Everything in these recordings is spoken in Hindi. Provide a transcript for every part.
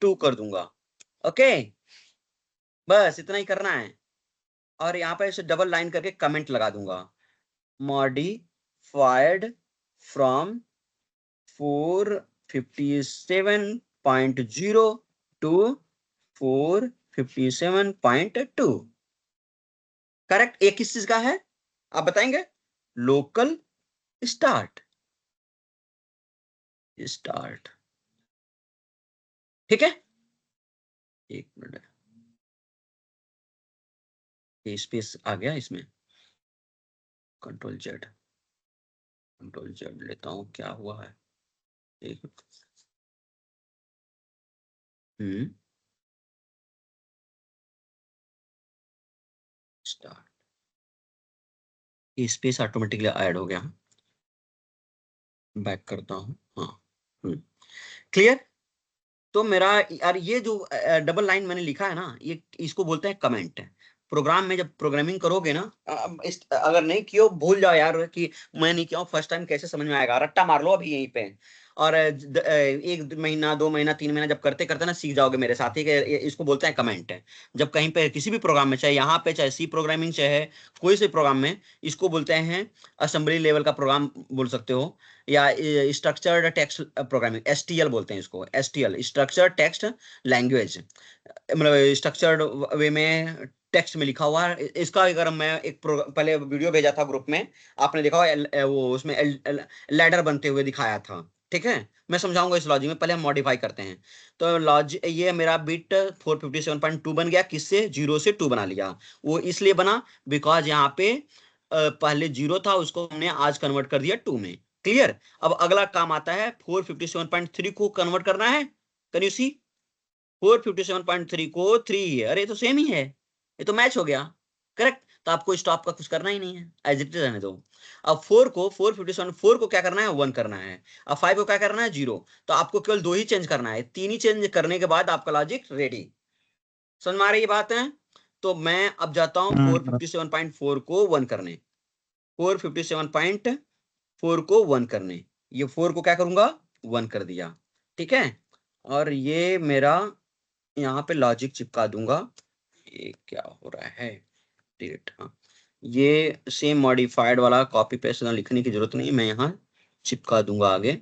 2 कर दूंगा। ओके, बस इतना ही करना है। और यहाँ पे इसे डबल लाइन करके कमेंट लगा दूंगा, मॉडिफाइड फ्रॉम 457.0 टू 457.2। करेक्ट। ये किस चीज का है आप बताएंगे? Local start, start. ठीक है, एक मिनट, ये स्पेस आ गया इसमें, कंट्रोल जेड लेता हूं, क्या हुआ है एक। स्टार्ट, ये स्पेस ऑटोमेटिकली ऐड हो गया। बैक करता हूं, हाँ। क्लियर। तो मेरा यार ये जो डबल लाइन मैंने लिखा है ना, ये इसको बोलते हैं कमेंट। प्रोग्राम में जब प्रोग्रामिंग करोगे ना, अगर नहीं किया भूल जाओ यार कि मैं नहीं किया, फर्स्ट टाइम कैसे समझ में आएगा, रट्टा मार लो अभी यहीं पे। और एक महीना 2 महीना 3 महीना जब करते करते ना सीख जाओगे मेरे साथ ही कि इसको बोलते हैं कमेंट। जब कहीं पे किसी भी प्रोग्राम में, चाहे यहाँ पे चाहे सी प्रोग्रामिंग चाहे कोई से प्रोग्राम में, इसको बोलते हैं असेंबली लेवल का प्रोग्राम बोल सकते हो, या स्ट्रक्चर्ड टेक्स्ट प्रोग्रामिंग, एसटीएल बोलते हैं इसको, एसटीएल स्ट्रक्चर्ड टेक्स्ट लैंग्वेज। मतलब स्ट्रक्चर्ड वे में टेक्स्ट में लिखा हुआ है इसका। अगर मैं एक पहले वीडियो भेजा था ग्रुप में, आपने देखा होगा, वो उसमें लैडर बनते हुए दिखाया था। ठीक है, मैं समझाऊंगा इस लॉजिक में, पहले हम मॉडिफाई करते हैं। तो लॉजिक ये मेरा बिट 457.2 बन गया, किससे? 0 से 2 बना लिया। वो इसलिए बना बिकॉज यहाँ पे पहले 0 था, उसको हमने आज कन्वर्ट कर दिया 2 में। क्लियर। अब अगला काम आता है 457.3 को कन्वर्ट करना है। कैन यू सी? 457.3 को 3 है, अरे ये तो सेम ही है, ये तो मैच हो गया। करेक्ट। तो आपको स्टॉप का कुछ करना ही नहीं है, एज इट इज रहने दो। अब 4 को क्या करना है? 1 करना है। अब 5 को क्या करना है? 0। तो आपको केवल 2 ही चेंज करना है, 3 ही चेंज करने के बाद आपका लॉजिक रेडी। समझ में आ रही है बात है? तो मैं अब जाता हूं 457.4 को 1 करने, 457.4 को 1 करने। ये 4 को क्या करूंगा? 1 कर दिया। ठीक है। और ये मेरा यहाँ पे लॉजिक चिपका दूंगा। ये क्या हो रहा है? डेट, हाँ। ये सेम मॉडिफाइड वाला कॉपी पेस्ट लिखने की जरूरत नहीं, मैं यहाँ चिपका दूंगा आगे।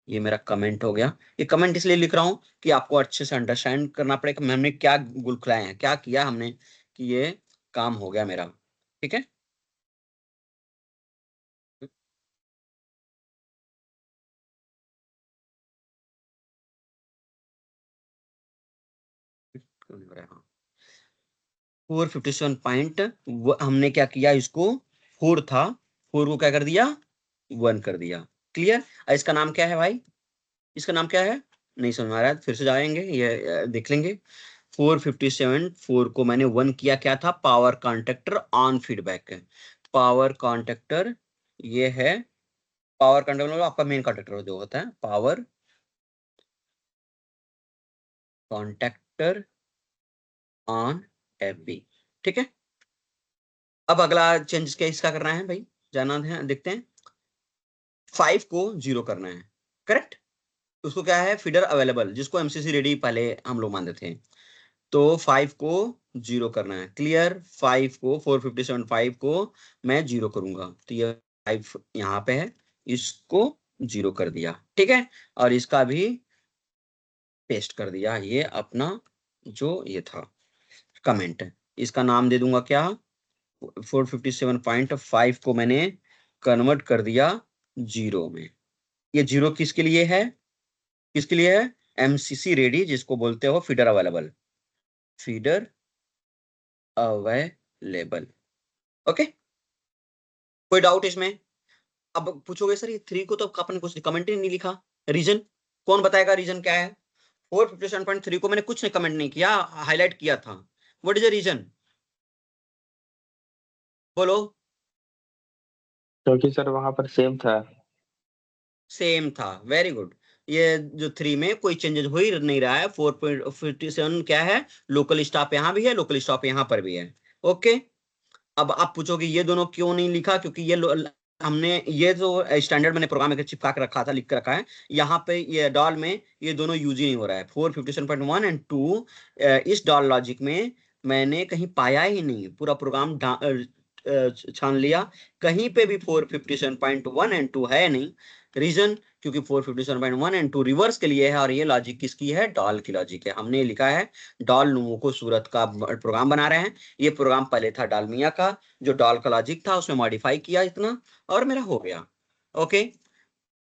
ये मेरा कमेंट हो गया। ये कमेंट इसलिए लिख रहा हूं कि आपको अच्छे से अंडरस्टैंड करना पड़ेगा हमने क्या गुल खुलाए हैं, क्या किया हमने, कि ये काम हो गया मेरा। ठीक है। हाँ, 457 हमने क्या किया, इसको 4 था, 4 को क्या कर दिया? 1 कर दिया। क्लियर। इसका नाम क्या है भाई? इसका नाम क्या है? नहीं समझ में आ रहा है, फिर से जाएंगे, ये देख लेंगे। 4 को मैंने 1 किया, क्या था? पावर कॉन्टेक्टर ऑन फीडबैक है। पावर कॉन्टेक्टर ये है, पावर कॉन्टेक्टर मतलब आपका मेन कॉन्टेक्टर जो होता है, पावर कॉन्टेक्टर ऑन एफबी। ठीक है। अब अगला चेंज क्या इसका करना है भाई, जाना है, देखते हैं। 5 को 0 करना है। करेक्ट। उसको क्या है? फीडर अवेलेबल, जिसको एमसीसी रेडी पहले हम लोग मानते थे। तो 5 को 0 करना है। क्लियर। 5 को 457.5 को मैं 0 करूंगा, तो ये 5 यहाँ पे है, इसको 0 कर दिया। ठीक है। और इसका भी पेस्ट कर दिया, ये अपना जो ये था कमेंट है। इसका नाम दे दूंगा क्या? 457.5 को मैंने कन्वर्ट कर दिया 0 में। ये 0 किसके लिए है? किसके लिए है? एमसीसी रेडी, जिसको बोलते हो feeder available, feeder available. Okay, कोई डाउट इसमें? अब पूछोगे सर ये 3 को तो अपन कुछ कमेंट ही नहीं लिखा, रीजन कौन बताएगा? रीजन क्या है? 457.3 को मैंने कुछ नहीं कमेंट नहीं किया, हाईलाइट किया था। What is the reason? बोलो। क्योंकि सर वहां पर सेम था। सेम था, वेरी गुड। ये जो 3 में कोई चेंजेस हो ही नहीं रहा है। 4.57 क्या है? लोकल स्टॉप यहाँ भी है, लोकल स्टॉप यहाँ पर भी है। ओके। अब आप पूछोगे ये दोनों क्यों नहीं लिखा? क्योंकि ये हमने ये जो स्टैंडर्ड मैंने प्रोग्राम में चिपका के रखा था, लिख के रखा है यहाँ पे, ये डॉल में ये दोनों यूज ही नहीं हो रहा है। 457.1 एंड 2 इस डॉल लॉजिक में मैंने कहीं पाया ही नहीं। पूरा प्रोग्राम छान लिया, कहीं पे भी 457.1 एंड 2 है नहीं। रीजन, क्योंकि 457.1 एंड 2 रिवर्स के लिए है, और ये लॉजिक किसकी है? डॉल की लॉजिक है। हमने लिखा है डॉल नुमो को सूरत का प्रोग्राम बना रहे हैं। ये प्रोग्राम पहले था डालमिया का, जो डॉल का लॉजिक था उसमें मॉडिफाई किया इतना, और मेरा हो गया। ओके,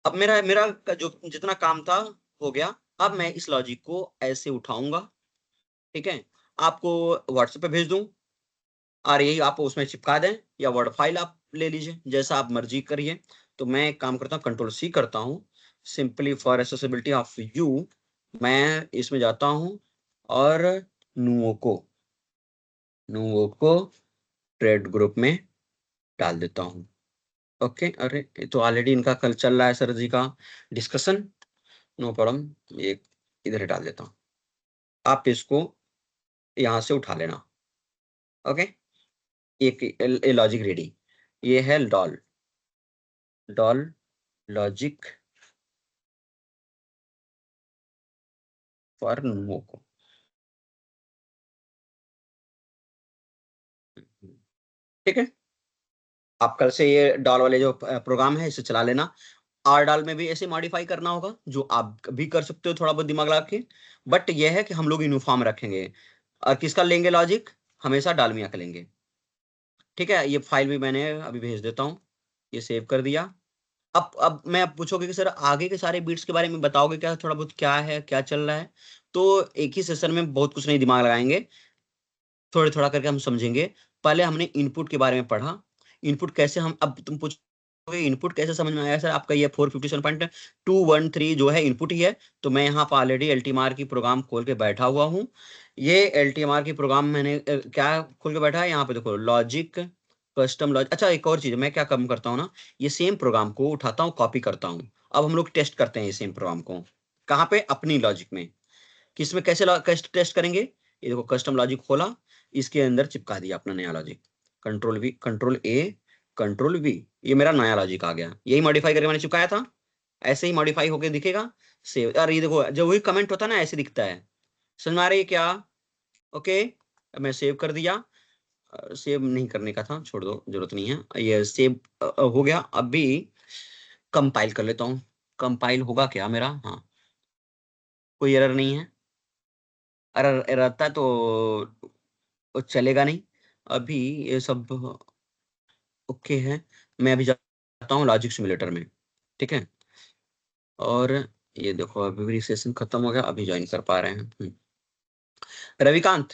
अब मेरा मेरा जो जितना काम था हो गया। अब मैं इस लॉजिक को ऐसे उठाऊंगा, ठीक है, आपको व्हाट्सएप पे भेज दूं, और यही आप उसमें चिपका दें, या वर्ड फाइल आप ले लीजिए, जैसा आप मर्जी करिए। तो मैं एक काम करता हूँ, कंट्रोल सी करता हूँ, simply for accessibility of you मैं इसमें जाता हूँ और नुओ को ट्रेड ग्रुप में डाल देता हूँ। ओके, अरे ये तो ऑलरेडी इनका कल चल रहा है सर जी का डिस्कशन, नो प्रॉब्लम, ये इधर ही डाल देता हूँ। आप इसको यहाँ से उठा लेना। ओके, एक लॉजिक रेडी, ये है डॉल लॉजिक फॉर नुमोको। ठीक है, आप कल से ये डॉल वाले जो प्रोग्राम है इसे चला लेना। आर डाल में भी ऐसे मॉडिफाई करना होगा, जो आप भी कर सकते हो थोड़ा बहुत दिमाग लगा के, बट यह है कि हम लोग यूनिफॉर्म रखेंगे। और किसका लेंगे लॉजिक? हमेशा डालमिया का लेंगे। ठीक है, ये फाइल भी मैंने अभी भेज देता हूँ, ये सेव कर दिया। अब मैं आप पूछोगे कि सर आगे के सारे बीट्स के बारे में बताओगे क्या, थोड़ा बहुत क्या है, क्या चल रहा है? तो एक ही सेशन में बहुत कुछ नहीं दिमाग लगाएंगे, थोड़ा थोड़ा करके हम समझेंगे। पहले हमने इनपुट के बारे में पढ़ा, इनपुट कैसे हम, अब तुम पूछोगे इनपुट कैसे समझ में आया सर आपका? ये 457.213 जो है इनपुट ही है। तो मैं यहाँ पर ऑलरेडी एलटीएमआर की प्रोग्राम खोल के बैठा हुआ हूँ। ये एलटीएमआर की प्रोग्राम मैंने क्या खोल के बैठा है, यहाँ पे देखो लॉजिक कस्टम लॉजिक। अच्छा, एक और चीज मैं क्या कम करता हूँ ना, ये सेम प्रोग्राम को उठाता हूँ, कॉपी करता हूँ। अब हम लोग टेस्ट करते हैं ये सेम प्रोग्राम को, कहाँ पे? अपनी लॉजिक में। किस में कैसे टेस्ट करेंगे? ये देखो कस्टम लॉजिक खोला, इसके अंदर चिपका दिया अपना नया logic, control we, control A, control we, ये मेरा नया लॉजिक आ गया। यही मॉडिफाई करके मैंने चिपकाया था, ऐसे ही मॉडिफाई होके दिखेगा। सेव, और ये देखो जब वही कमेंट होता है ना ऐसे दिखता है। समझ में आ रही है क्या? ओके, अब मैं सेव कर दिया। सेव नहीं करने का था, छोड़ दो, जरूरत नहीं है। ये सेव हो गया। अभी कंपाइल कर लेता हूँ, कंपाइल होगा क्या मेरा? हाँ, कोई एरर नहीं है। एरर रहता है तो वो चलेगा नहीं। अभी ये सब ओके है। मैं अभी जाता हूँ लॉजिक सिमुलेटर में, ठीक है। और ये देखो अभी भी सेशन खत्म हो गया, अभी ज्वाइन कर पा रहे हैं। रविकांत,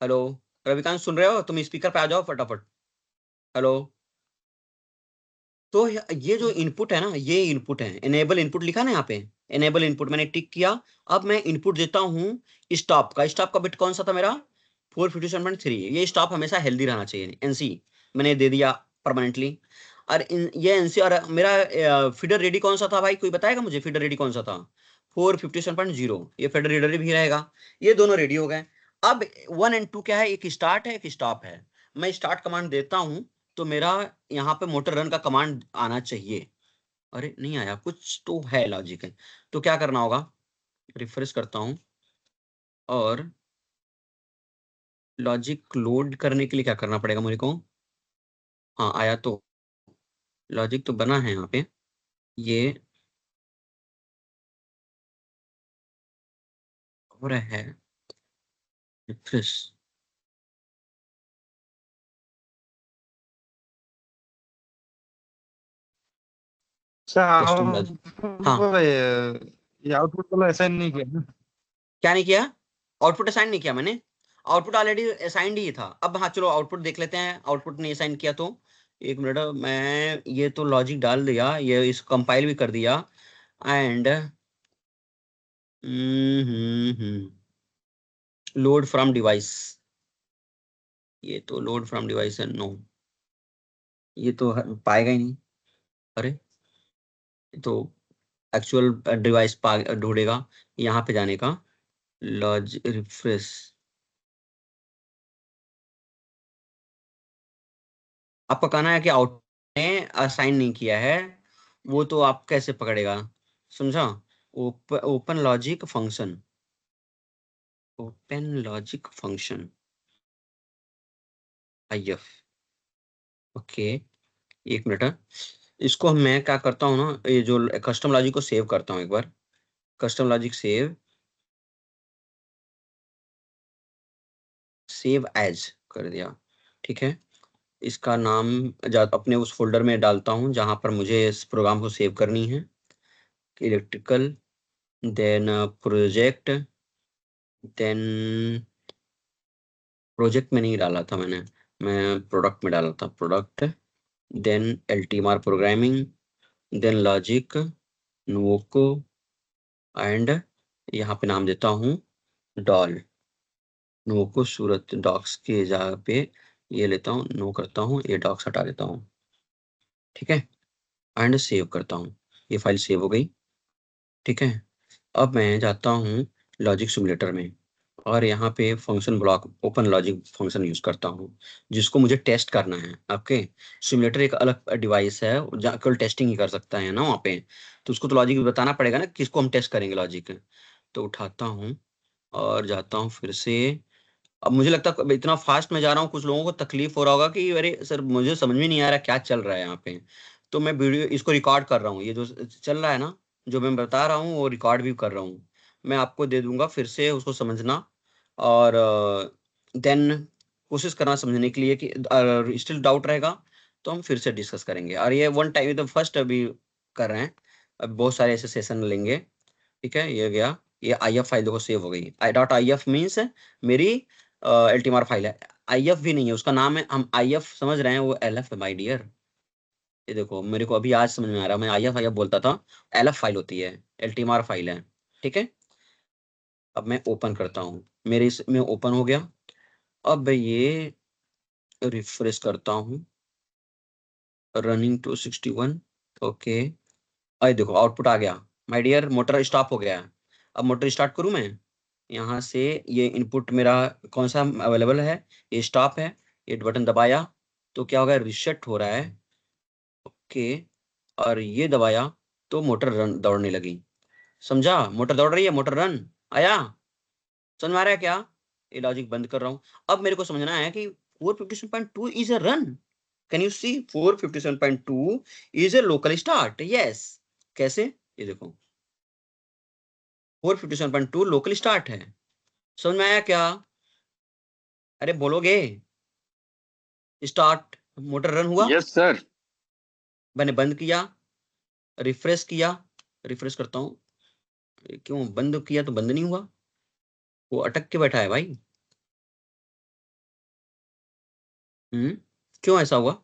हेलो, रविकांत सुन रहे हो? तुम स्पीकर पे आ जाओ फटाफट। हेलो, तो ये जो इनपुट है ना, ये इनपुट है, एनेबल इनपुट लिखा ना यहाँ पे, एनेबल इनपुट मैंने टिक किया। अब मैं इनपुट देता हूँ स्टॉप का बिट कौन सा था मेरा? 457.3। ये स्टॉप हमेशा हेल्दी रहना चाहिए, एनसी मैंने दे दिया परमानेंटली। और ये एनसी, और मेरा फीडर रेडी कौन सा था भाई? कोई बताएगा मुझे फीडर रेडी कौन सा था? 457.0, ये फीडर रीडर भी रहेगा। ये दोनों रेडी हो गए। अब 1 और 2 क्या है? एक स्टार्ट है, एक स्टॉप है। मैं स्टार्ट कमांड देता हूँ तो मेरा यहाँ पे मोटर रन का कमांड आना चाहिए। अरे नहीं आया, कुछ तो है लॉजिक है। तो क्या करना होगा, रिफ्रेश करता हूँ, और लॉजिक लोड करने के लिए क्या करना पड़ेगा मेरे को? हाँ आया, तो लॉजिक तो बना है यहाँ पे। ये हो रहा है रिफ्रेश। अच्छा, कस्टम लॉजिक, आउटपुट हाँ। वाला ये आउटपुट वाला असाइन नहीं किया ना? क्या नहीं किया? आउटपुट असाइन नहीं किया मैंने, आउटपुट ऑलरेडी असाइंड ही था। अब हाँ चलो आउटपुट देख लेते हैं, आउटपुट नहीं असाइन किया तो। एक मिनट, मैं ये तो लॉजिक डाल दिया, ये इस कंपाइल भी कर दिया, एंड लोड फ्रॉम डिवाइस, ये तो लोड फ्रॉम डिवाइस है, नो, ये तो पाएगा ही नहीं। अरे ये तो एक्चुअल डिवाइस ढूंढेगा, यहाँ पे जाने का, लॉज रिफ्रेश। आपका कहना है कि आउट असाइन नहीं किया है वो तो आप कैसे पकड़ेगा, समझा। Open logic function, open logic function IF, okay. एक मिनट, इसको मैं क्या करता हूँ ना, ये जो कस्टम लॉजिक को सेव करता हूँ एक बार, custom logic save, save as कर दिया, ठीक है। इसका नाम अपने उस फोल्डर में डालता हूँ जहां पर मुझे इस प्रोग्राम को सेव करनी है, electrical, then project, then project में नहीं डाला था मैंने, मैं प्रोडक्ट में डाला था, product, then LTMR programming, then logic, Nuvoco, and यहाँ पे नाम देता हूँ डॉल, नुवोको सूरत डॉक्स के जगह पे ये लेता हूँ, नो करता हूँ, ये डॉक्स हटा देता हूँ, ठीक है, एंड सेव करता हूँ, ये फाइल सेव हो गई, ठीक है। अब मैं जाता हूँ लॉजिक सिमुलेटर में और यहाँ पे function block open logic function use करता हूँ जिसको मुझे टेस्ट करना है। आपके सिमुलेटर एक अलग डिवाइस है जहाँ केवल टेस्टिंग ही कर सकता है ना वहाँ पे, तो उसको तो लॉजिक बताना पड़ेगा ना किसको हम टेस्ट करेंगे लॉजिक। तो उठाता हूँ और जाता हूँ फिर से। अब मुझे लगता है इतना फास्ट में जा रहा हूँ, कुछ लोगों को तकलीफ हो रहा होगा कि अरे सर मुझे समझ में नहीं आ रहा क्या चल रहा है यहाँ पे। तो मैं वीडियो इसको रिकॉर्ड कर रहा हूँ, ये जो चल रहा है ना, जो मैं बता रहा हूँ वो रिकॉर्ड भी कर रहा हूँ, मैं आपको दे दूंगा फिर से उसको समझना, और देन कोशिश करना समझने के लिए कि स्टिल डाउट रहेगा तो हम फिर से डिस्कस करेंगे। और ये वन टाइम तो फर्स्ट अभी कर रहे हैं, अब बहुत सारे ऐसे सेशन लेंगे, ठीक है। ये गया, ये IF फाइल देखो सेव हो गई, .IF मीन्स मेरी LTMR फाइल है, IF भी नहीं है उसका नाम है, हम IF समझ रहे हैं वो LF है माय डियर। ये देखो मेरे को अभी आज समझ में आ रहा है, मैं IF बोलता था, LF फाइल होती है, LTMR फाइल है, ठीक है। अब मैं ओपन करता हूँ, मेरे इसमें ओपन हो गया। अब ये रिफ्रेश करता हूँ, रनिंग 261, ओके। अरे देखो आउटपुट आ गया, माय डियर मोटर स्टॉप हो गया है। अब मोटर स्टार्ट करूं मैं, यहाँ से ये इनपुट मेरा कौन सा अवेलेबल है, ये स्टॉप है, ये बटन दबाया तो क्या होगा, रिसेट हो रहा है, ओके। और ये दबाया तो मोटर रन दौड़ने लगी, समझा, मोटर दौड़ रही है, मोटर रन आया, समझ में आ रहा है क्या। ये लॉजिक बंद कर रहा हूँ। अब मेरे को समझना है कि 457.2 is a run, can you see 457.2 is a local start, yes. कैसे, ये देखो 457.2 लोकल स्टार्ट है, समझ में आया क्या। अरे बोलोगे, स्टार्ट, मोटर रन हुआ, यस सर। मैंने बंद किया, रिफ्रेश किया, रिफ्रेश करता हूँ, क्यों बंद किया तो बंद नहीं हुआ, वो अटक के बैठा है भाई। क्यों ऐसा हुआ,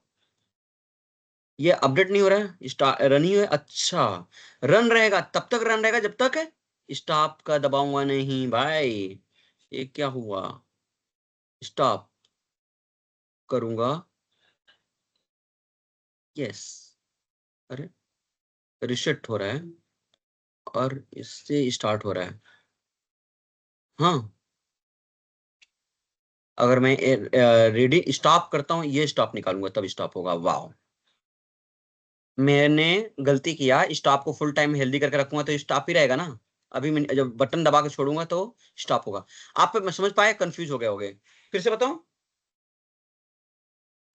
ये अपडेट नहीं हो रहा है, रन ही है, अच्छा। रन रहेगा तब तक, रन रहेगा जब तक स्टॉप का दबाऊंगा नहीं भाई। ये क्या हुआ, स्टॉप करूंगा, यस, अरे रिसेट हो रहा है और इससे स्टार्ट हो रहा है, हाँ। अगर मैं रेडी स्टॉप करता हूँ, ये स्टॉप निकालूंगा तब स्टॉप होगा, वाह। मैंने गलती किया, स्टॉप को फुल टाइम हेल्दी करके रखूंगा तो स्टॉप ही रहेगा ना, अभी मैं जब बटन दबा के छोड़ूंगा तो स्टॉप होगा। आप समझ पाए, कंफ्यूज हो गए होगे, फिर से बताऊं,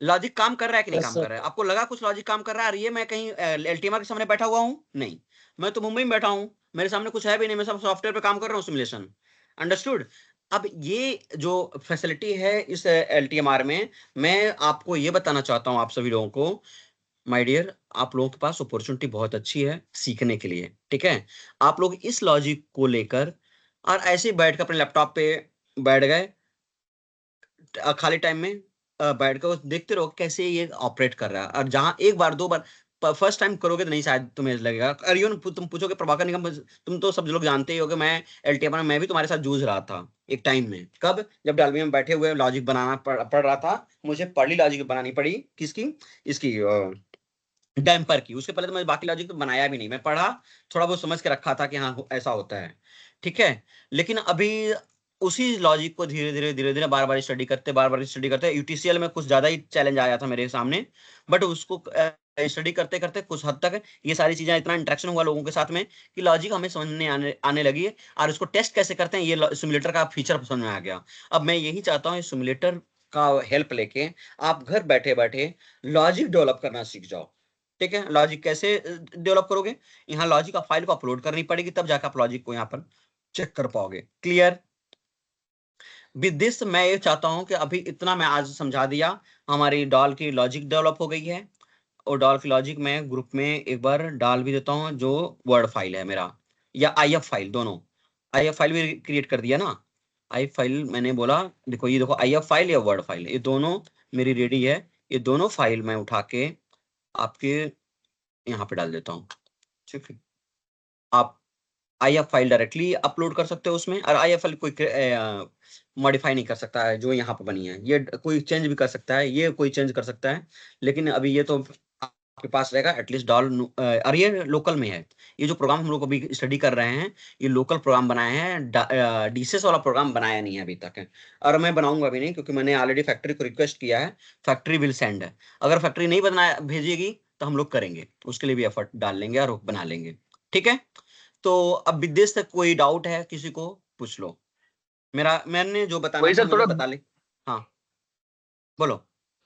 लॉजिक काम कर रहा है कि नहीं यस काम सर। कर रहा है, आपको लगा कुछ लॉजिक काम कर रहा है, और ये मैं कहीं LTMR के सामने बैठा हुआ हूँ, नहीं, मैं तो मुंबई में बैठा हूँ, मेरे सामने कुछ है भी नहीं, मैं सब सॉफ्टवेयर पे काम कर रहा हूँ, सिमुलेशन, अंडरस्टूड। अब ये जो फैसिलिटी है इस LTMR में, मैं आपको ये बताना चाहता हूँ आप सभी लोगों को, माय डियर, आप लोगों के पास अपॉर्चुनिटी बहुत अच्छी है सीखने के लिए, ठीक है। आप लोग इस लॉजिक को लेकर और ऐसे ही बैठ कर अपने लैपटॉप पे बैठ गए, खाली टाइम में बैठ कर देखते रहो कैसे ये ऑपरेट कर रहा है, और जहां एक बार दो बार फर्स्ट टाइम करोगे तो नहीं शायद तुम्हें लगेगा। अरियन तुम पूछोगे प्रभाकर निगम, तुम तो सब लोग जानते ही होगे, मैं LTMR में मैं भी तुम्हारे साथ जूझ रहा था एक टाइम में, कब, जब डालवी में बैठे हुए लॉजिक बनाना पड़ रहा था, मुझे पढ़ी लॉजिक बनानी पड़ी, किसकी, इसकी डैम्पर की। उसके पहले तो मैं बाकी लॉजिक तो बनाया भी नहीं, मैं पढ़ा, थोड़ा बहुत समझ के रखा था कि हाँ ऐसा होता है, ठीक है। लेकिन अभी उसी लॉजिक को धीरे धीरे बार बार स्टडी करते, बार बार स्टडी करते, UTCL में कुछ ज्यादा ही चैलेंज आया था मेरे सामने, बट उसको स्टडी करते करते कुछ हद तक ये सारी चीजें, इतना इंटरेक्शन हुआ लोगों के साथ में कि लॉजिक हमें समझ में आने लगी है, और उसको टेस्ट कैसे करते हैं ये सिमुलेटर का फीचर समझ में आ गया। अब मैं यही चाहता हूँ सिमुलेटर का हेल्प लेके आप घर बैठे बैठे लॉजिक डेवलप करना सीख जाओ। ठीक है, लॉजिक कैसे डेवलप करोगे, यहाँ लॉजिक का फाइल को अपलोड करनी पड़ेगी, तब जाकर आप लॉजिक को यहाँ पर चेक कर पाओगे। क्लियर विद दिस, मैं ये चाहता हूं कि अभी इतना मैं आज समझा दिया, हमारी डॉल की लॉजिक डेवलप हो गई है, और डॉल की लॉजिक मैं ग्रुप में एक बार डाल भी देता हूं, जो वर्ड फाइल है मेरा या आईएफ फाइल, दोनों आईएफ फाइल भी क्रिएट कर दिया ना। आईएफ फाइल मैंने बोला, देखो ये देखो आईएफ फाइल या वर्ड फाइल, ये दोनों मेरी रेडी है। ये दोनों फाइल मैं उठा के आपके यहाँ पे डाल देता हूँ। ठीक है, आप आईएफ फाइल डायरेक्टली अपलोड कर सकते हो उसमें, और आईएफ फाइल कोई मॉडिफाई नहीं कर सकता है, जो यहाँ पर बनी है ये कोई चेंज भी कर सकता है, ये कोई चेंज कर सकता है, लेकिन अभी ये तो आपके पास रहेगा एटलीस्ट डॉल। और ये लोकल में है, ये जो प्रोग्राम हम लोग अभी स्टडी कर रहे हैं ये लोकल प्रोग्राम बनाए हैं, डीसेस वाला प्रोग्राम बनाया नहीं है अभी तक है, और मैं बनाऊंगा भी नहीं, क्योंकि मैंने ऑलरेडी फैक्ट्री को रिक्वेस्ट किया है, फैक्ट्री विल सेंड है। अगर फैक्ट्री नहीं बनाया भेजेगी तो हम लोग करेंगे, उसके लिए भी एफर्ट डाल लेंगे और बना लेंगे। ठीक है, तो अब विदेश तक कोई डाउट है किसी को, पूछ लो। मैंने जो बताना वही था सर मुझे थोड़ा, बता ले। हाँ बोलो।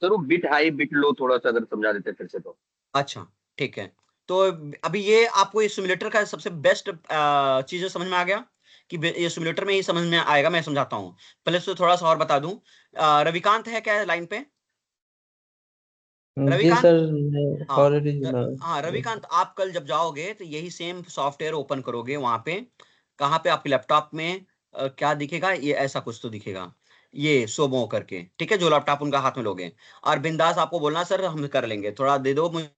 सर वो बिट हाई बिट लो थोड़ा सा अगर समझा देते फिर से तो। अच्छा ठीक है, तो अभी ये आपको ये सिमुलेटर का सबसे बेस्ट चीजें समझ में आ गया कि ये सिमुलेटर में ही समझ में आएगा, मैं समझाता हूँ। पहले से थोड़ा सा और बता दूं, रविकांत है क्या लाइन पे? जी रविकांत, सर, मैं हाँ ऑलरेडी जुड़ा हाँ रविकांत, आप कल जब जाओगे तो यही सेम सॉफ्टवेयर ओपन करोगे, वहां पे कहाँ पे आपके लैपटॉप में क्या दिखेगा, ये ऐसा कुछ तो दिखेगा, ये सोमो करके। ठीक है, जो लैपटॉप उनका हाथ में लोगे, और बिंदास आपको बोलना सर हम कर लेंगे, थोड़ा दे दो मुझे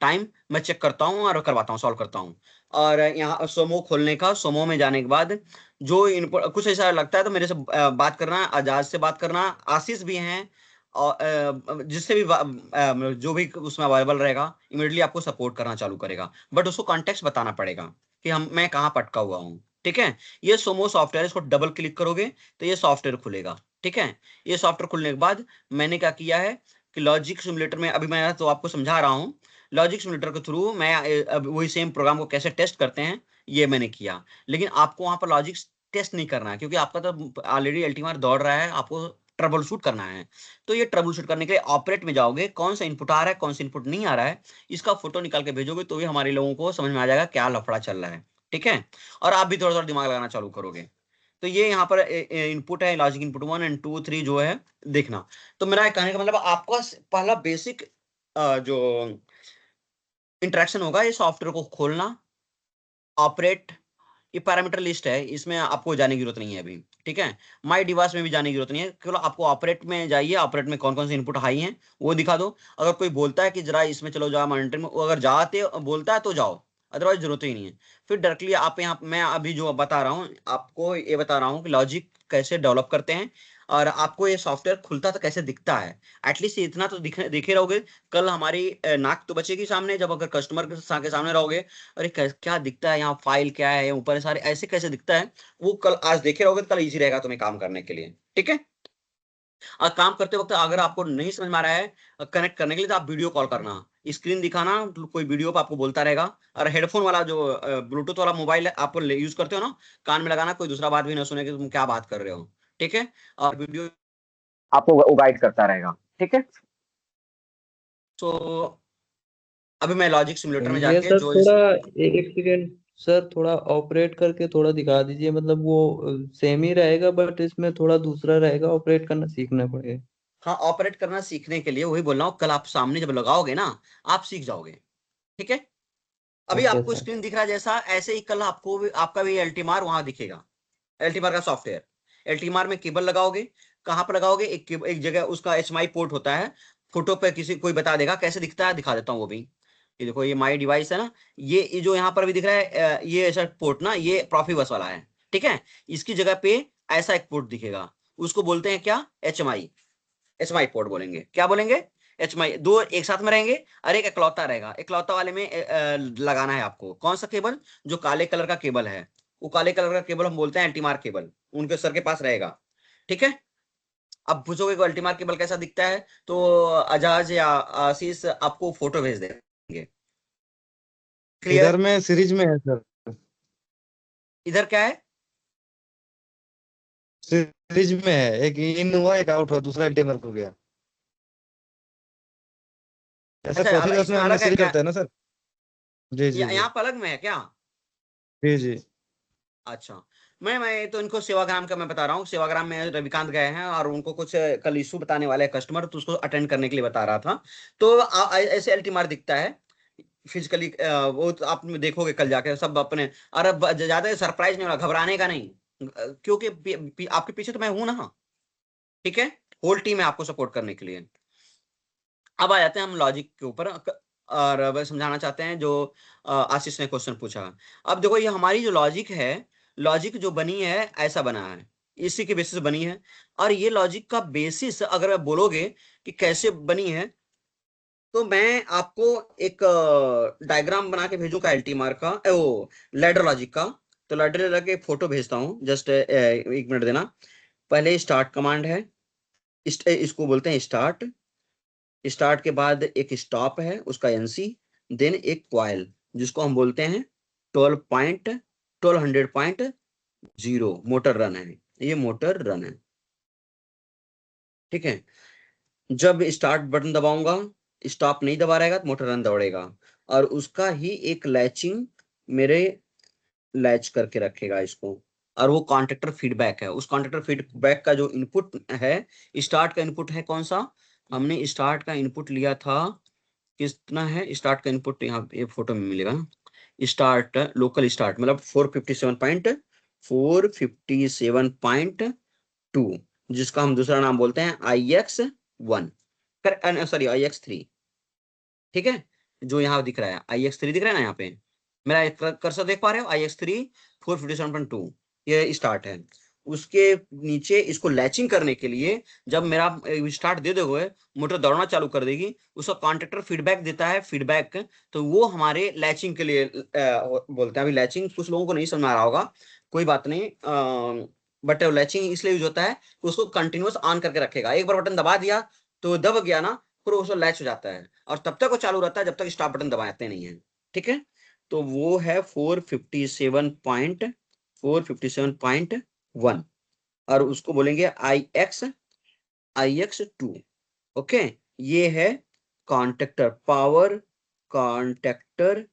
टाइम, मैं चेक करता हूँ और करवाता हूँ, सॉल्व करता हूँ। और यहाँ सोमो खोलने का, सोमो में जाने के बाद जो इनपुट कुछ ऐसा लगता है तो मेरे से बात करना, आजाद से बात करना, आशीष भी हैं, और जिससे भी जो भी उसमें अवेलेबल रहेगा इमीडिएटली आपको सपोर्ट करना चालू करेगा, बट उसको कॉन्टेक्स्ट बताना पड़ेगा कि मैं कहाँ पटका हुआ हूँ। ठीक है, ये सोमो सॉफ्टवेयर, इसको डबल क्लिक करोगे तो ये सॉफ्टवेयर खुलेगा। ठीक है, ये सॉफ्टवेयर खुलने के बाद मैंने क्या किया है कि लॉजिक सिमुलेटर में, अभी मैं तो आपको समझा रहा हूँ, लॉजिक सिमुलेटर के थ्रू मैं अब वही सेम प्रोग्राम को कैसे टेस्ट करते हैं ये मैंने किया, लेकिन आपको वहां पर लॉजिक टेस्ट नहीं करना है, क्योंकि आपका तो ऑलरेडी अल्टीमार दौड़ रहा है, आपको ट्रबल शूट करना है। तो ये ट्रबल शूट करने के लिए ऑपरेट में जाओगे, कौन सा इनपुट आ रहा है कौन सा इनपुट नहीं आ रहा है, इसका फोटो निकाल के भेजोगे तो भी हमारे लोगों को समझ में आ जाएगा क्या लफड़ा चल रहा है। ठीक है, और आप भी थोड़ा थोड़ा दिमाग लगाना चालू करोगे। तो ये यहाँ पर इनपुट है, लॉजिक इनपुट 1 एंड 2 3 जो है देखना। तो मेरा कहने का मतलब आपका पहला बेसिक जो इंटरेक्शन होगा, ये सॉफ्टवेयर को खोलना, ऑपरेट, ये पैरामीटर लिस्ट है, इसमें आपको जाने की जरूरत नहीं है अभी। ठीक है, माई डिवाइस में भी जाने की जरूरत नहीं है, केवल आपको ऑपरेट में जाइए, ऑपरेट में कौन कौन से इनपुट हाई हैं वो दिखा दो। अगर कोई बोलता है कि जरा इसमें चलो जाओ मॉनिटर में, अगर जाते बोलता है तो जाओ, अदरवाइज जरूरत ही नहीं है। फिर डायरेक्टली आप यहाँ, मैं अभी जो बता रहा हूँ आपको, ये बता रहा हूँ कि लॉजिक कैसे डेवलप करते हैं, और आपको ये सॉफ्टवेयर खुलता तो कैसे दिखता है, एटलीस्ट इतना तो देखे रहोगे। कल हमारी नाक तो बचेगी सामने, जब अगर कस्टमर के सामने रहोगे, अरे क्या दिखता है यहाँ, फाइल क्या है, ऊपर सारे ऐसे कैसे दिखता है, वो कल आज देखे रहोगे तो कल इजी रहेगा तुम्हें काम करने के लिए। ठीक है, और काम करते वक्त अगर आपको नहीं समझ में आ रहा है कनेक्ट करने के लिए, तो आप वीडियो कॉल करना, स्क्रीन दिखाना, कोई वीडियो पे आपको बोलता रहेगा। और हेडफोन वाला जो ब्लूटूथ वाला मोबाइल आप यूज करते हो ना, कान में लगाना, कोई दूसरा बात भी ना सुने कि तुम क्या बात कर रहे हो। ठीक है, और वीडियो आपको गाइड करता रहेगा। ठीक है, तो अभी मैं लॉजिक सिमुलेटर में ये जाके सर जो थोड़ा एक सेकेंड, सर थोड़ा ऑपरेट करके थोड़ा दिखा दीजिए, मतलब वो सेम ही रहेगा बट इसमें थोड़ा दूसरा रहेगा, ऑपरेट करना सीखना पड़ेगा। हाँ, ऑपरेट करना सीखने के लिए वही बोल रहा हूँ, कल आप सामने जब लगाओगे ना आप सीख जाओगे। ठीक है, अभी ओके आपको सर। स्क्रीन दिख रहा है जैसा, ऐसे ही कल आपको भी, आपका भी एल्टीमार वहां दिखेगा, एल्टीमार का सॉफ्टवेयर। एल्टीमार में केबल लगाओगे, कहाँ पर लगाओगे, एक जगह उसका HMI पोर्ट होता है, फोटो पे किसी कोई बता देगा कैसे दिखता है, दिखा देता हूँ वो भी। ये देखो, ये माई डिवाइस है ना, ये जो यहाँ पर भी दिख रहा है ये ऐसा पोर्ट ना, ये प्रोफिबस वाला है। ठीक है, इसकी जगह पे ऐसा एक पोर्ट दिखेगा, उसको बोलते हैं क्या, HMI पोर्ट बोलेंगे, क्या बोलेंगे, HMI। दो एक साथ में रहेंगे, और एक इकलौता रहेगा, इकलौता वाले में लगाना है आपको कौन सा केबल, जो काले कलर का केबल है, वो काले कलर का केबल हम बोलते हैं एल्टीमार केबल, उनके सर के पास रहेगा। ठीक है, अब पूछोगे कि अल्टीमार केबल कैसा दिखता है, तो अजाज या आशीष आपको फोटो भेज देंगे। क्लियर? इधर में सीरीज में है सर। इधर क्या है? सीरीज में है, एक इन हुआ एक आउट हुआ, दूसरा अल्टीमेट हो गया। ऐसा अच्छा, प्रोसेस में इसमें हमने अलग है सीरीज क्या? करते हैं ना सर। जी जी जी। यहाँ पर अलग में है क्या? जी जी। अच्छा, मैं तो इनको सेवाग्राम का मैं बता रहा हूँ। सेवाग्राम में रविकांत गए हैं और उनको कुछ कल इशू बताने वाले हैं कस्टमर, तो उसको अटेंड करने के लिए बता रहा था। तो ऐसे अल्टीमार दिखता है फिजिकली। वो तो आप देखोगे कल जाके सब अपने। और अब ज्यादा सरप्राइज नहीं होना, घबराने का नहीं, क्योंकि आपके पीछे तो मैं हूं ना। ठीक है, होल टीम है आपको सपोर्ट करने के लिए। अब आ जाते हैं हम लॉजिक के ऊपर, और अब समझाना चाहते हैं जो आशीष ने क्वेश्चन पूछा। अब देखो, ये हमारी जो लॉजिक है, लॉजिक जो बनी है ऐसा बना है, इसी के बेसिस बनी है। और ये लॉजिक का बेसिस अगर आप बोलोगे कि कैसे बनी है, तो मैं आपको एक डायग्राम बना के भेजूंगा एलटीमार का, वो लैडर लॉजिक का। तो लैडर के फोटो भेजता हूँ, जस्ट 1 मिनट देना। पहले स्टार्ट कमांड है, इसको बोलते हैं स्टार्ट। स्टार्ट के बाद एक स्टॉप है, उसका एनसी। देन एक क्वाइल, जिसको हम बोलते हैं 12.0 मोटर रन है। ये मोटर रन है। ठीक है, जब स्टार्ट बटन दबाऊंगा, स्टॉप नहीं दबा रहेगा तो मोटर रन दौड़ेगा। और उसका ही एक लैचिंग मेरे लैच करके रखेगा इसको। और वो कॉन्ट्रेक्टर फीडबैक है। उस कॉन्ट्रेक्टर फीडबैक का जो इनपुट है, स्टार्ट का इनपुट है कौन सा? हमने स्टार्ट का इनपुट लिया था, कितना है स्टार्ट का इनपुट, यहाँ ये फोटो में मिलेगा। स्टार्ट लोकल स्टार्ट मतलब 457.2, जिसका हम दूसरा नाम बोलते हैं IX1, सॉरी IX3। ठीक है, जो यहाँ दिख रहा है IX3 दिख रहा है ना यहाँ पे, मेरा कर्सर देख पा रहे हो? IX3 457.2, ये स्टार्ट है। उसके नीचे इसको लैचिंग करने के लिए, जब मेरा स्टार्ट दे दोगे, मोटर दौड़ना चालू कर देगी, उसका कॉन्ट्रेक्टर फीडबैक देता है फीडबैक। तो वो हमारे लैचिंग के लिए बोलते हैं। अभी लैचिंग कुछ लोगों को नहीं समझ आ रहा होगा, कोई बात नहीं। बट लैचिंग इसलिए यूज होता है कि उसको कंटिन्यूअस ऑन करके रखेगा। एक बार बटन दबा दिया तो दब गया ना, फिर वो लैच हो जाता है, और तब तक वो चालू रहता है जब तक स्टॉप बटन दबाते नहीं है। ठीक है, तो वो है 457.1, और उसको बोलेंगे IX2। ओके, ये है contractor power, contractor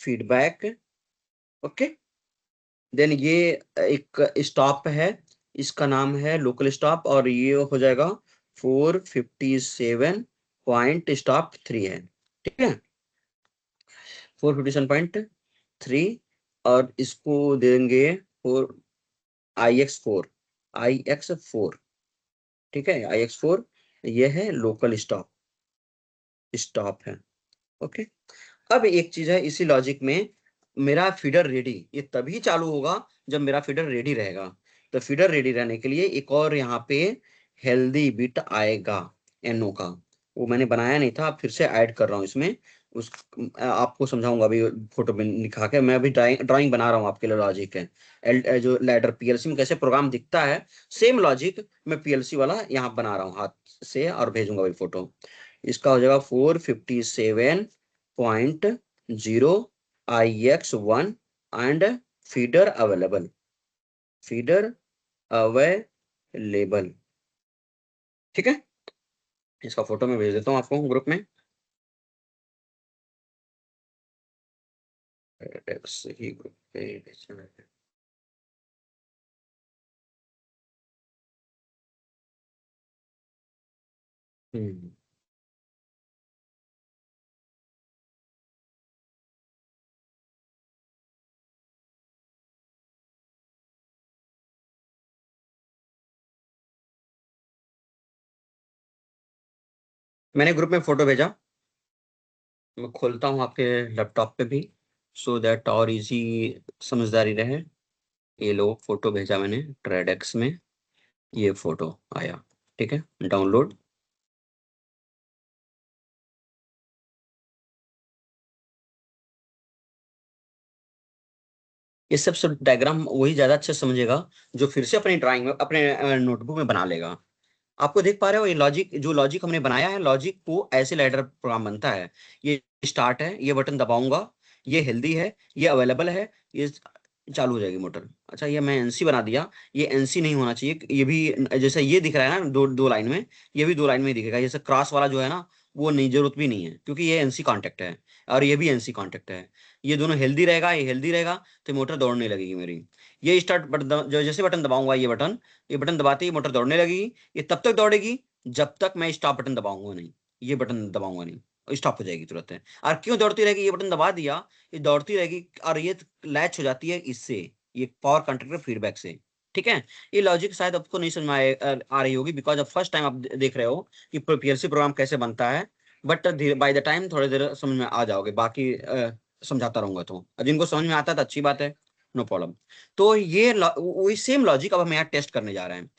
feedback. Okay, then ये एक स्टॉप है, इसका नाम है लोकल स्टॉप, और ये हो जाएगा 457.3 है। ठीक है, 457.3, और इसको देंगे 4 IX4। ठीक है, IX4 ये है लोकल स्टॉप, स्टॉप है। ओके, अब एक चीज है इसी लॉजिक में, मेरा फीडर रेडी ये तभी चालू होगा जब मेरा फीडर रेडी रहेगा। तो फीडर रेडी रहने के लिए एक और यहाँ पे हेल्दी बिट आएगा, NO का। वो मैंने बनाया नहीं था, फिर से ऐड कर रहा हूँ इसमें। उस आपको समझाऊंगा अभी फोटो में दिखा के। मैं अभी ड्राइंग बना रहा हूँ आपके लिए लॉजिक है। जो लैडर PLC में कैसे प्रोग्राम दिखता है, सेम लॉजिक मैं PLC वाला यहाँ बना रहा हूँ हाथ से, और भेजूंगा अभी फोटो। इसका हो जाएगा 457.0 IX1 and feeder available, feeder available. ठीक है, इसका फोटो मैं भेज देता हूँ आपको ग्रुप में। ही ग्रुप पे भेजना है। हम्म, मैंने ग्रुप में फोटो भेजा, मैं खोलता हूँ आपके लैपटॉप पे भी, सो दैट और इजी समझदारी रहे। ये लो फोटो भेजा मैंने ट्रेडेक्स में, ये फोटो आया। ठीक है, डाउनलोड। ये सब डायग्राम वही ज्यादा अच्छे से समझेगा जो फिर से अपनी ड्राइंग में, अपने नोटबुक में बना लेगा। आपको देख पा रहे हो ये लॉजिक, जो लॉजिक हमने बनाया है, लॉजिक को ऐसे लैडर प्रोग्राम बनता है। ये स्टार्ट है, ये बटन दबाऊंगा, ये हेल्दी है, ये अवेलेबल है, ये चालू हो जाएगी मोटर। अच्छा ये मैं एनसी बना दिया, ये एनसी नहीं होना चाहिए, ये भी जैसे ये दिख रहा है ना दो दो लाइन में, ये भी दो लाइन में ही दिखेगा। जैसे क्रॉस वाला जो है ना, वो नहीं, जरूरत भी नहीं है, क्योंकि ये एनसी कॉन्टेक्ट है और ये भी एनसी कॉन्टेक्ट है। ये दोनों हेल्दी रहेगा, ये हेल्दी रहेगा, तो मोटर दौड़ने लगेगी मेरी। ये स्टार्ट बटन जो जैसे बटन दबाऊंगा, ये बटन दबाते ही मोटर दौड़ने लगेगी। ये तब तक दौड़ेगी जब तक मैं स्टॉप बटन दबाऊंगा नहीं, ये बटन दबाऊंगा नहीं, स्टॉप हो जाएगी तुरंत है। और क्यों दौड़ती रहेगी, ये बटन दबा दिया, ये दौड़ती रहेगी और ये लैच हो जाती है इससे, ये पावर कंट्रैक्टर फीडबैक से। ठीक है, ये लॉजिक शायद आपको नहीं समझ में आ रही होगी, बिकॉज अब फर्स्ट टाइम आप देख रहे हो कि पीएलसी प्रोग्राम कैसे बनता है। बट बाय द टाइम थोड़ी देर समझ में आ जाओगे, बाकी समझाता रहूंगा तो जिनको समझ में आता है तो अच्छी बात है, नो प्रॉब्लम। तो ये वही सेम लॉजिक अब हम यहाँ टेस्ट करने जा रहे हैं।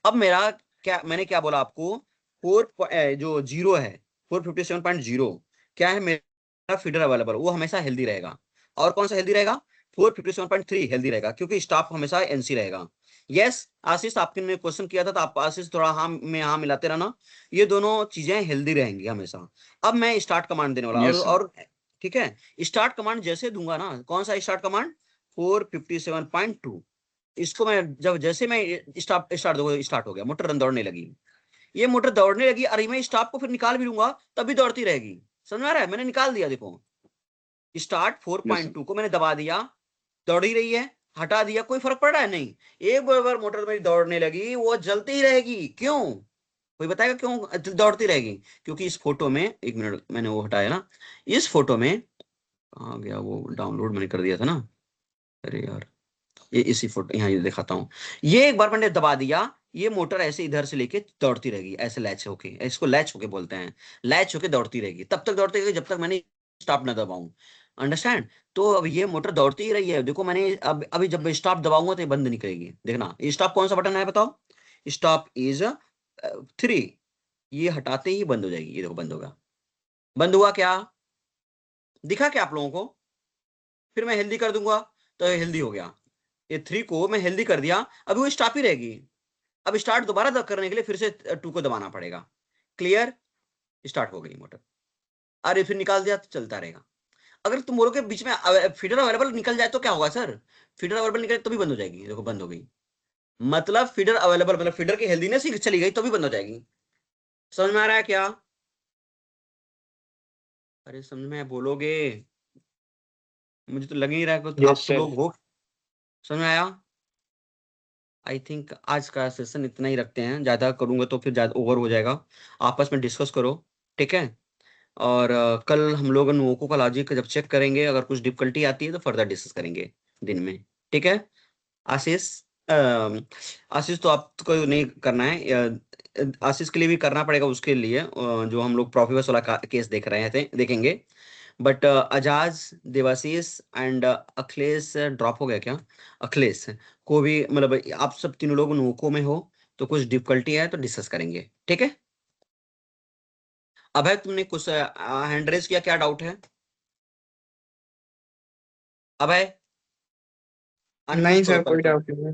अब मेरा क्या, मैंने क्या बोला आपको, जो जीरो है 457.0 क्या है मेरा फीडर अवेलेबल, वो हमेशा हेल्दी रहेगा। और कौन सा हेल्दी रहेगा, 457.3 हेल्दी रहेगा, क्योंकि स्टाफ हमेशा एनसी रहेगा। यस आशीष, आपने ने क्वेश्चन किया था तो आप आशीष थोड़ा हाँ में हाँ मिलाते रहना, ये दोनों चीजें हेल्दी रहेंगी हमेशा। अब मैं स्टार्ट कमांड देने वाला यस सर। और ठीक है, स्टार्ट कमांड जैसे दूंगा ना, कौन सा स्टार्ट कमांड, 457.2, इसको मैं जब जैसे मैं स्टार्ट स्टार्ट दूंगा, स्टार्ट हो गया, मोटर रन दौड़ने लगी। ये मोटर दौड़ने लगी, अरे मैं स्टाफ को फिर निकाल भी लूंगा तब भी दौड़ती रहेगी। समझ में आ रहा है, मैंने निकाल दिया, देखो स्टार्ट यस सर। 4.2 को मैंने दबा दिया, दौड़ ही रही है, हटा दिया, कोई फर्क पड़ रहा है नहीं। एक बार मोटर मेरी दौड़ने लगी, वो जलती ही रहेगी। क्यों, कोई बताएगा क्यों दौड़ती रहेगी? क्योंकि इस फोटो में, एक मिनट मैंने वो हटाया ना, इस फोटो में कहाँ गया वो, डाउनलोड मैंने कर दिया था ना, अरे यार, ये इसी फोटो यहाँ ये दिखाता हूँ। ये एक बार मैंने दबा दिया, ये मोटर ऐसे इधर से लेके दौड़ती रहेगी, ऐसे लैच होके, इसको लैच होके बोलते हैं, लैच होके दौड़ती रहेगी, तब तक दौड़ती रहेगी जब तक मैंने स्टॉप ना दबाऊं। अंडरस्टैंड? तो अब ये मोटर दौड़ती ही रही है, देखो मैंने अब अभी जब स्टॉप दबाऊंगा तो ये बंद नहीं करेगी। देखना ये स्टॉप कौन सा बटन है बताओ, स्टॉप इज 3, ये हटाते ही बंद हो जाएगी। ये देखो बंद होगा, बंद हुआ क्या, दिखा क्या आप लोगों को? फिर मैं हेल्दी कर दूंगा तो हेल्दी हो गया, ये 3 को मैं हेल्दी कर दिया, अभी वो स्टॉप ही रहेगी। अब स्टार्ट दोबारा करने के लिए फिर से 2 को दबाना पड़ेगा। क्लियर? स्टार्ट हो गई मोटर, अरे फिर निकाल दिया तो चलता रहेगा। अगर तुम बोलो के बीच में फीडर अवेलेबल निकल जाए तो क्या होगा सर, फीडर अवेलेबल निकले तो भी बंद हो जाएगी, देखो बंद हो गई। मतलब फीडर अवेलेबल, मतलब फीडर की हेल्दीनेस ही चली गई तो भी बंद हो जाएगी। समझ में आ रहा है क्या? अरे समझ में बोलोगे, मुझे तो लग नहीं रहा है कि आप यस तो सर। लोग हो। समझ में आया? आई थिंक आज का सेशन इतना ही रखते हैं, ज्यादा करूंगा तो फिर ज्यादा ओवर हो जाएगा। आपस में डिस्कस करो, ठीक है? और कल हम लोग नोको का लॉजिक जब चेक करेंगे, अगर कुछ डिफिकल्टी आती है तो फर्दर डिस्कस करेंगे दिन में, ठीक है? आशीष, आशीष तो आपको नहीं करना है, आशीष के लिए भी करना पड़ेगा, उसके लिए जो हम लोग प्रॉफिबस वाला केस देख रहे थे, देखेंगे। But Ajaz, Debashish and Akhilesh drop हो गया क्या? अखिलेश को भी, मतलब आप सब तीनों लोग नोको में हो, तो कुछ डिफिकल्टी है तो डिस्कस करेंगे, ठीक है? अभय तुमने कुछ हैंड रेज किया, क्या डाउट है अभय? नहीं अनम्यूट करो सर, पहले कोई तो, डाउट नहीं है।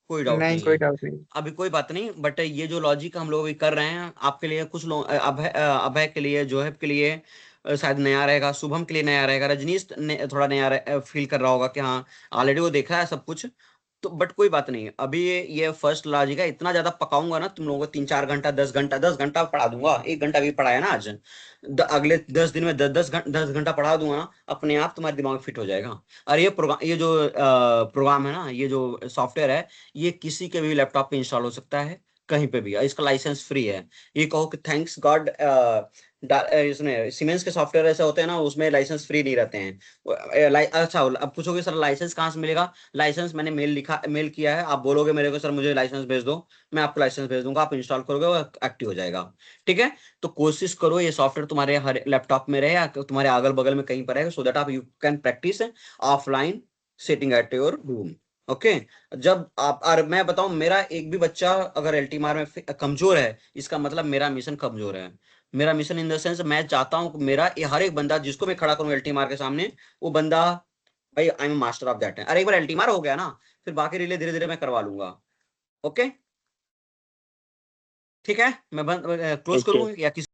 कोई डाउट नहीं, नहीं कोई है, डाउट नहीं। अभी कोई बात नहीं। बट ये जो लॉजिक हम लोग कर रहे हैं आपके लिए, कुछ लोग अभय अभय के लिए, जोहेब के लिए शायद नया रहेगा, शुभम के लिए नया रहेगा, रजनीश ने थोड़ा नया फील कर रहा होगा कि हाँ ऑलरेडी वो देखा है सब कुछ। तो बट कोई बात नहीं, अभी ये फर्स्ट लॉजिक है, इतना ज्यादा पकाऊंगा ना तुम लोगों को, 3-4 घंटा 10 घंटा, 10 घंटा पढ़ा दूंगा, 1 घंटा भी पढ़ाया ना आज, अगले 10 दिन में 10 घंटा पढ़ा दूंगा ना, अपने आप तुम्हारे दिमाग में फिट हो जाएगा। और ये प्रोग्राम, ये जो प्रोग्राम है ना, ये जो सॉफ्टवेयर है, ये किसी के भी लैपटॉप पे इंस्टॉल हो सकता है, कहीं पे भी, इसका लाइसेंस फ्री है। ये कहो कि थैंक्स गॉड, इसमें सीमेंस के सॉफ्टवेयर ऐसे होते हैं ना, उसमें लाइसेंस फ्री नहीं रहते हैं। अच्छा अब पूछोगे सर लाइसेंस कहाँ से मिलेगा? लाइसेंस मैंने मेल किया है, आप बोलोगे मेरे को सर मुझे लाइसेंस भेज दो, मैं आपको लाइसेंस भेज दूंगा, आप इंस्टॉल करोगे वो एक्टिव हो जाएगा, ठीक है? तो कोशिश करो ये सॉफ्टवेयर तुम्हारे हर लैपटॉप में रहे या तुम्हारे अगल बगल में कहीं पर रहे, सो दैट आप you can practice offline sitting at your room. Okay, जब आप, और मैं बताऊं, मेरा एक भी बच्चा अगर एलटीमार में कमजोर है, इसका मतलब मेरा मिशन कमजोर है। मेरा मिशन इन द सेंस, मैं चाहता हूं कि मेरा ये हर एक बंदा जिसको मैं खड़ा करूं एलटीमार के सामने, वो बंदा, भाई I am master of that है। अरे एक बार एलटीमार हो गया ना, फिर बाकी रिले धीरे धीरे मैं करवा लूंगा। ओके, ठीक है, मैं बंद क्लोज Okay. करूँ या किसी